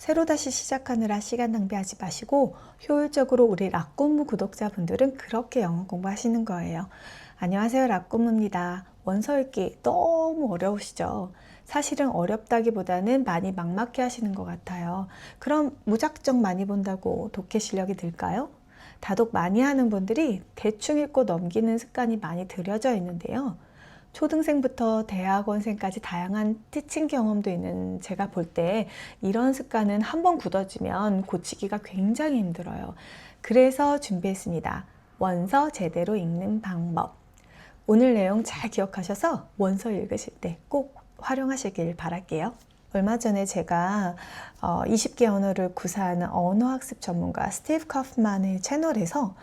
새로 다시 시작하느라 시간 낭비하지 마시고 효율적으로 우리 락고무 구독자분들은 그렇게 영어 공부하시는 거예요. 안녕하세요, 락고무입니다. 원서 읽기 너무 어려우시죠? 사실은 어렵다기보다는 많이 막막해 하시는 것 같아요. 그럼 무작정 많이 본다고 독해 실력이 늘까요? 다독 많이 하는 분들이 대충 읽고 넘기는 습관이 많이 들여져 있는데요. 초등생부터 대학원생까지 다양한 티칭 경험도 있는 제가 볼 때 이런 습관은 한번 굳어지면 고치기가 굉장히 힘들어요. 그래서 준비했습니다. 원서 제대로 읽는 방법. 오늘 내용 잘 기억하셔서 원서 읽으실 때 꼭 활용하시길 바랄게요. 얼마 전에 제가 20개 언어를 구사하는 언어학습 전문가 스티브 커프만의 채널에서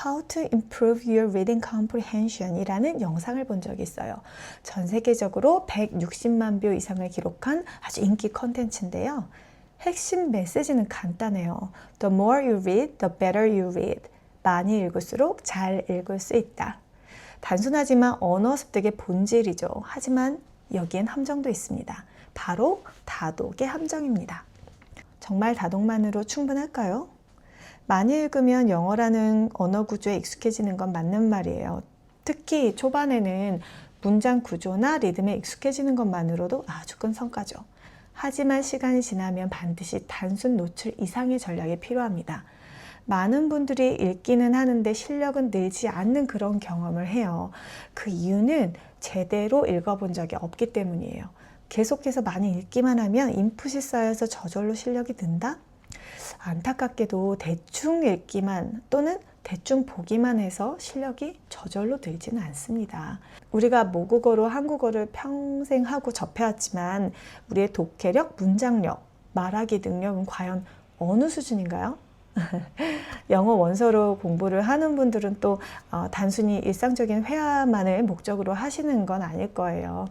How to Improve Your Reading Comprehension 이라는 영상을 본 적이 있어요. 전 세계적으로 160만 뷰 이상을 기록한 아주 인기 컨텐츠인데요. 핵심 메시지는 간단해요. The more you read, the better you read. 많이 읽을수록 잘 읽을 수 있다. 단순하지만 언어 습득의 본질이죠. 하지만 여기엔 함정도 있습니다. 바로 다독의 함정입니다. 정말 다독만으로 충분할까요? 많이 읽으면 영어라는 언어 구조에 익숙해지는 건 맞는 말이에요. 특히 초반에는 문장 구조나 리듬에 익숙해지는 것만으로도 아주 큰 성과죠. 하지만 시간이 지나면 반드시 단순 노출 이상의 전략이 필요합니다. 많은 분들이 읽기는 하는데 실력은 늘지 않는 그런 경험을 해요. 그 이유는 제대로 읽어본 적이 없기 때문이에요. 계속해서 많이 읽기만 하면 인풋이 쌓여서 저절로 실력이 는다? 안타깝게도 대충 읽기만 또는 대충 보기만 해서 실력이 저절로 늘지는 않습니다. 우리가 모국어로 한국어를 평생 하고 접해왔지만 우리의 독해력, 문장력, 말하기 능력은 과연 어느 수준인가요? 영어 원서로 공부를 하는 분들은 또 단순히 일상적인 회화만을 목적으로 하시는 건 아닐 거예요.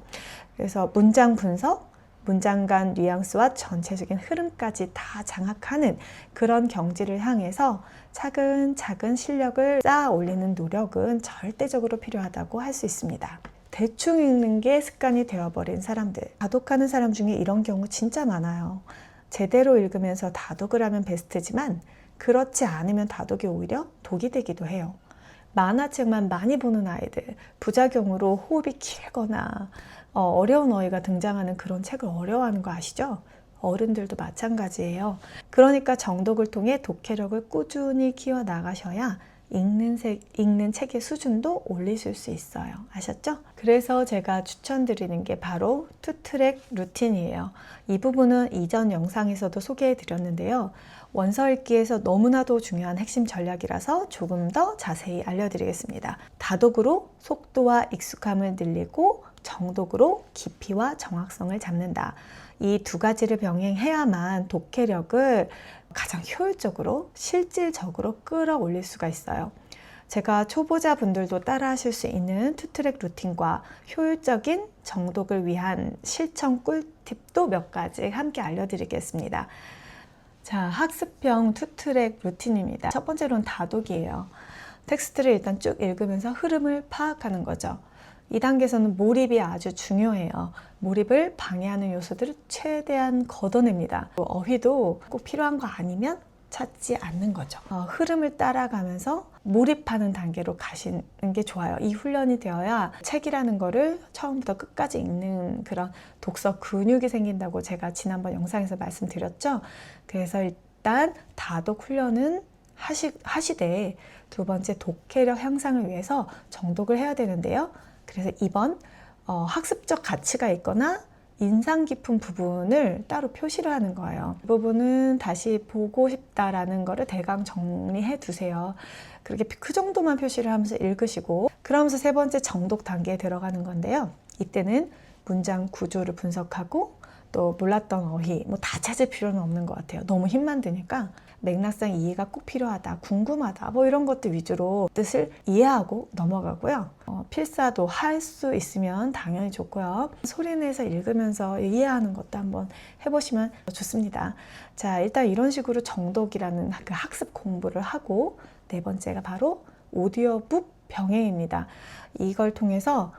그래서 문장 분석, 문장 간 뉘앙스와 전체적인 흐름까지 다 장악하는 그런 경지를 향해서 차근차근 실력을 쌓아 올리는 노력은 절대적으로 필요하다고 할 수 있습니다. 대충 읽는 게 습관이 되어버린 사람들, 다독하는 사람 중에 이런 경우 진짜 많아요. 제대로 읽으면서 다독을 하면 베스트지만 그렇지 않으면 다독이 오히려 독이 되기도 해요. 만화책만 많이 보는 아이들, 부작용으로 호흡이 길거나 어려운 어휘가 등장하는 그런 책을 어려워하는 거 아시죠? 어른들도 마찬가지예요. 그러니까 정독을 통해 독해력을 꾸준히 키워나가셔야 읽는 책의 수준도 올리실 수 있어요. 아셨죠? 그래서 제가 추천드리는 게 바로 투트랙 루틴이에요. 이 부분은 이전 영상에서도 소개해 드렸는데요. 원서 읽기에서 너무나도 중요한 핵심 전략이라서 조금 더 자세히 알려드리겠습니다. 다독으로 속도와 익숙함을 늘리고 정독으로 깊이와 정확성을 잡는다. 이 두 가지를 병행해야만 독해력을 가장 효율적으로 실질적으로 끌어올릴 수가 있어요. 제가 초보자분들도 따라 하실 수 있는 투트랙 루틴과 효율적인 정독을 위한 실천 꿀팁도 몇 가지 함께 알려드리겠습니다. 자, 학습형 투트랙 루틴입니다. 첫 번째로는 다독이에요. 텍스트를 일단 쭉 읽으면서 흐름을 파악하는 거죠. 이 단계에서는 몰입이 아주 중요해요. 몰입을 방해하는 요소들을 최대한 걷어냅니다. 어휘도 꼭 필요한 거 아니면 찾지 않는 거죠. 흐름을 따라가면서 몰입하는 단계로 가시는 게 좋아요. 이 훈련이 되어야 책이라는 거를 처음부터 끝까지 읽는 그런 독서 근육이 생긴다고 제가 지난번 영상에서 말씀드렸죠. 그래서 일단 다독 훈련은 하시되 두 번째 독해력 향상을 위해서 정독을 해야 되는데요. 그래서 이번 학습적 가치가 있거나 인상 깊은 부분을 따로 표시를 하는 거예요. 이 부분은 다시 보고 싶다라는 거를 대강 정리해 두세요. 그렇게 그 정도만 표시를 하면서 읽으시고, 그러면서 세 번째 정독 단계에 들어가는 건데요. 이때는 문장 구조를 분석하고 또 몰랐던 어휘 다 찾을 필요는 없는 것 같아요. 너무 힘만 드니까 맥락상 이해가 꼭 필요하다, 궁금하다 이런 것들 위주로 뜻을 이해하고 넘어가고요. 필사도 할 수 있으면 당연히 좋고요. 소리내서 읽으면서 이해하는 것도 한번 해보시면 좋습니다. 자, 일단 이런 식으로 정독이라는 그 학습 공부를 하고, 네 번째가 바로 오디오북 병행입니다. 이걸 통해서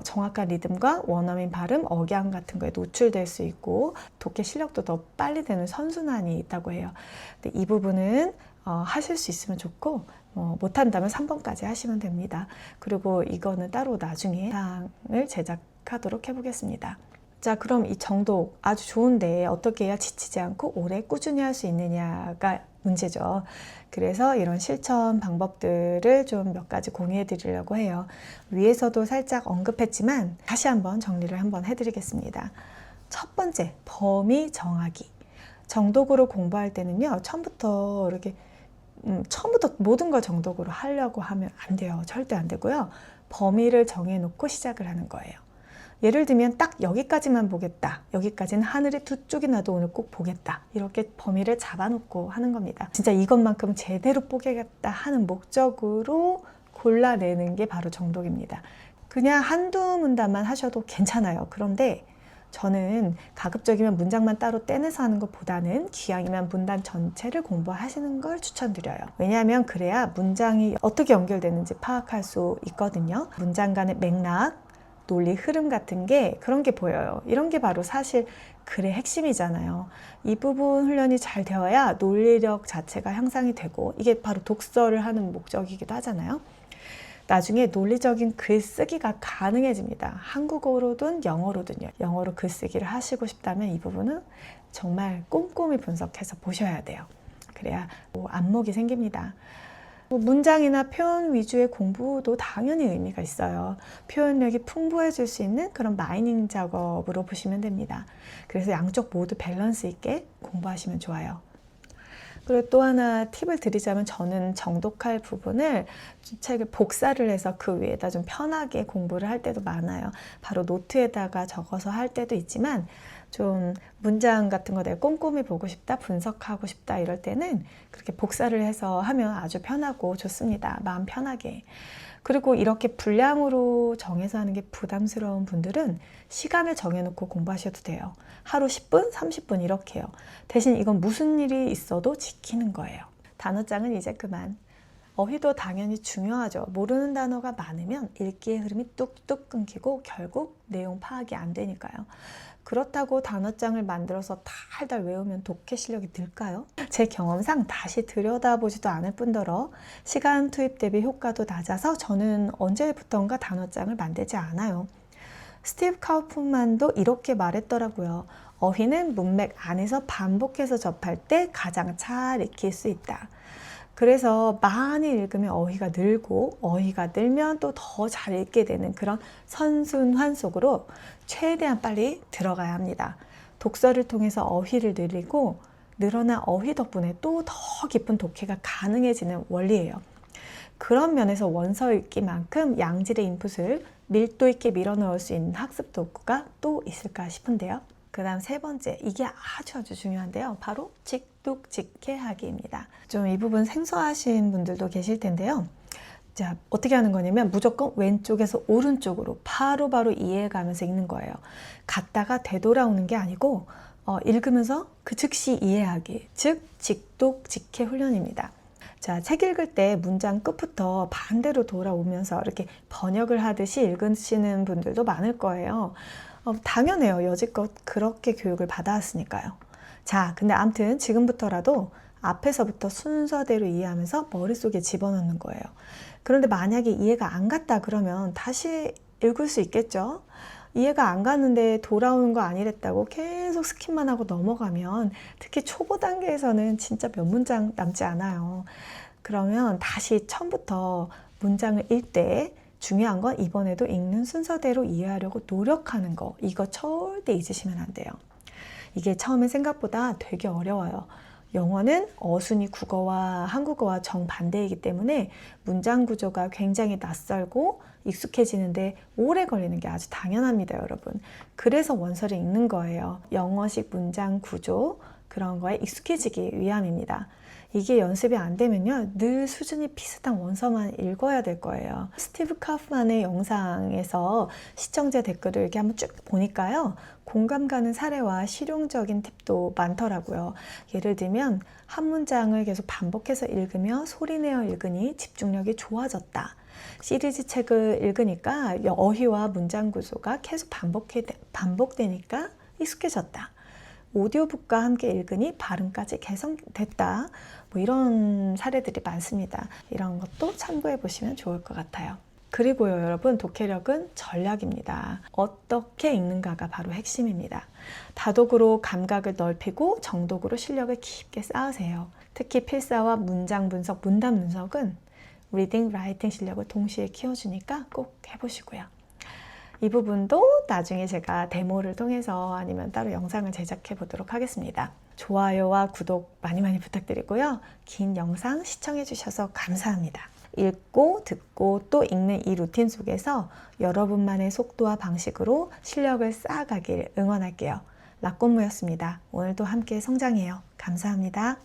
정확한 리듬과 원어민 발음, 억양 같은 거에 노출될 수 있고 독해 실력도 더 빨리 되는 선순환이 있다고 해요. 근데 이 부분은 하실 수 있으면 좋고 못한다면 3번까지 하시면 됩니다. 그리고 이거는 따로 나중에 사항을 제작하도록 해보겠습니다. 자, 그럼 이 정독 아주 좋은데 어떻게 해야 지치지 않고 오래 꾸준히 할 수 있느냐가 문제죠. 그래서 이런 실천 방법들을 좀 몇 가지 공유해 드리려고 해요. 위에서도 살짝 언급했지만 다시 한번 정리를 한번 해드리겠습니다. 첫 번째, 범위 정하기. 정독으로 공부할 때는요, 처음부터 이렇게 처음부터 모든 걸 정독으로 하려고 하면 안 돼요. 절대 안 되고요. 범위를 정해놓고 시작을 하는 거예요. 예를 들면 딱 여기까지만 보겠다. 여기까지는 하늘의 두 쪽이 나도 오늘 꼭 보겠다. 이렇게 범위를 잡아놓고 하는 겁니다. 진짜 이것만큼 제대로 보겠다 하는 목적으로 골라내는 게 바로 정독입니다. 그냥 한두 문단만 하셔도 괜찮아요. 그런데 저는 가급적이면 문장만 따로 떼내서 하는 것보다는 기왕이면 문단 전체를 공부하시는 걸 추천드려요. 왜냐하면 그래야 문장이 어떻게 연결되는지 파악할 수 있거든요. 문장 간의 맥락, 논리 흐름 같은 게 그런 게 보여요. 이런 게 바로 사실 글의 핵심이잖아요. 이 부분 훈련이 잘 되어야 논리력 자체가 향상이 되고 이게 바로 독서를 하는 목적이기도 하잖아요. 나중에 논리적인 글쓰기가 가능해집니다. 한국어로든 영어로든요. 영어로 글쓰기를 하시고 싶다면 이 부분은 정말 꼼꼼히 분석해서 보셔야 돼요. 그래야 안목이 생깁니다. 문장이나 표현 위주의 공부도 당연히 의미가 있어요. 표현력이 풍부해질 수 있는 그런 마이닝 작업으로 보시면 됩니다. 그래서 양쪽 모두 밸런스 있게 공부하시면 좋아요. 그리고 또 하나 팁을 드리자면 저는 정독할 부분을 책을 복사를 해서 그 위에다 좀 편하게 공부를 할 때도 많아요. 바로 노트에다가 적어서 할 때도 있지만 좀 문장 같은 거 내가 꼼꼼히 보고 싶다, 분석하고 싶다 이럴 때는 그렇게 복사를 해서 하면 아주 편하고 좋습니다. 마음 편하게. 그리고 이렇게 분량으로 정해서 하는 게 부담스러운 분들은 시간을 정해놓고 공부하셔도 돼요. 하루 10분, 30분 이렇게요. 대신 이건 무슨 일이 있어도 지키는 거예요. 단어장은 이제 그만. 어휘도 당연히 중요하죠. 모르는 단어가 많으면 읽기의 흐름이 뚝뚝 끊기고 결국 내용 파악이 안 되니까요. 그렇다고 단어장을 만들어서 달달 외우면 독해 실력이 늘까요? 제 경험상 다시 들여다보지도 않을 뿐더러 시간 투입 대비 효과도 낮아서 저는 언제부턴가 단어장을 만들지 않아요. 스티브 카우프만도 이렇게 말했더라고요. 어휘는 문맥 안에서 반복해서 접할 때 가장 잘 익힐 수 있다. 그래서 많이 읽으면 어휘가 늘고 어휘가 늘면 또 더 잘 읽게 되는 그런 선순환 속으로 최대한 빨리 들어가야 합니다. 독서를 통해서 어휘를 늘리고 늘어난 어휘 덕분에 또 더 깊은 독해가 가능해지는 원리예요. 그런 면에서 원서 읽기만큼 양질의 인풋을 밀도 있게 밀어넣을 수 있는 학습 도구가 또 있을까 싶은데요. 그 다음 세 번째, 이게 아주 중요한데요. 바로 직독직해하기입니다. 좀 이 부분 생소하신 분들도 계실 텐데요. 자, 어떻게 하는 거냐면 무조건 왼쪽에서 오른쪽으로 바로바로 이해해가면서 읽는 거예요. 갔다가 되돌아오는 게 아니고 읽으면서 그 즉시 이해하기, 즉 직독직해 훈련입니다. 자, 책 읽을 때 문장 끝부터 반대로 돌아오면서 이렇게 번역을 하듯이 읽으시는 분들도 많을 거예요. 당연해요. 여지껏 그렇게 교육을 받아왔으니까요. 자, 근데 아무튼 지금부터라도 앞에서부터 순서대로 이해하면서 머릿속에 집어넣는 거예요. 그런데 만약에 이해가 안 갔다 그러면 다시 읽을 수 있겠죠? 이해가 안 갔는데 돌아오는 거 아니랬다고 계속 스킵만 하고 넘어가면 특히 초보 단계에서는 진짜 몇 문장 남지 않아요. 그러면 다시 처음부터 문장을 읽을 때 중요한 건 이번에도 읽는 순서대로 이해하려고 노력하는 거. 이거 절대 잊으시면 안 돼요. 이게 처음에 생각보다 되게 어려워요. 영어는 어순이 국어와 한국어와 정반대이기 때문에 문장 구조가 굉장히 낯설고 익숙해지는데 오래 걸리는 게 아주 당연합니다, 여러분. 그래서 원서를 읽는 거예요. 영어식 문장 구조 그런 거에 익숙해지기 위함입니다. 이게 연습이 안 되면요, 늘 수준이 비슷한 원서만 읽어야 될 거예요. 스티브 카프만의 영상에서 시청자 댓글을 이렇게 한번 쭉 보니까요, 공감 가는 사례와 실용적인 팁도 많더라고요. 예를 들면 한 문장을 계속 반복해서 읽으며 소리내어 읽으니 집중력이 좋아졌다. 시리즈 책을 읽으니까 어휘와 문장 구조가 계속 반복되니까 익숙해졌다. 오디오북과 함께 읽으니 발음까지 개선됐다. 뭐 이런 사례들이 많습니다. 이런 것도 참고해 보시면 좋을 것 같아요. 그리고요, 여러분, 독해력은 전략입니다. 어떻게 읽는가가 바로 핵심입니다. 다독으로 감각을 넓히고 정독으로 실력을 깊게 쌓으세요. 특히 필사와 문장 분석, 문단 분석은 리딩, 라이팅 실력을 동시에 키워주니까 꼭 해보시고요. 이 부분도 나중에 제가 데모를 통해서 아니면 따로 영상을 제작해 보도록 하겠습니다. 좋아요와 구독 많이 부탁드리고요. 긴 영상 시청해 주셔서 감사합니다. 읽고 듣고 또 읽는 이 루틴 속에서 여러분만의 속도와 방식으로 실력을 쌓아가길 응원할게요. 락고무였습니다. 오늘도 함께 성장해요. 감사합니다.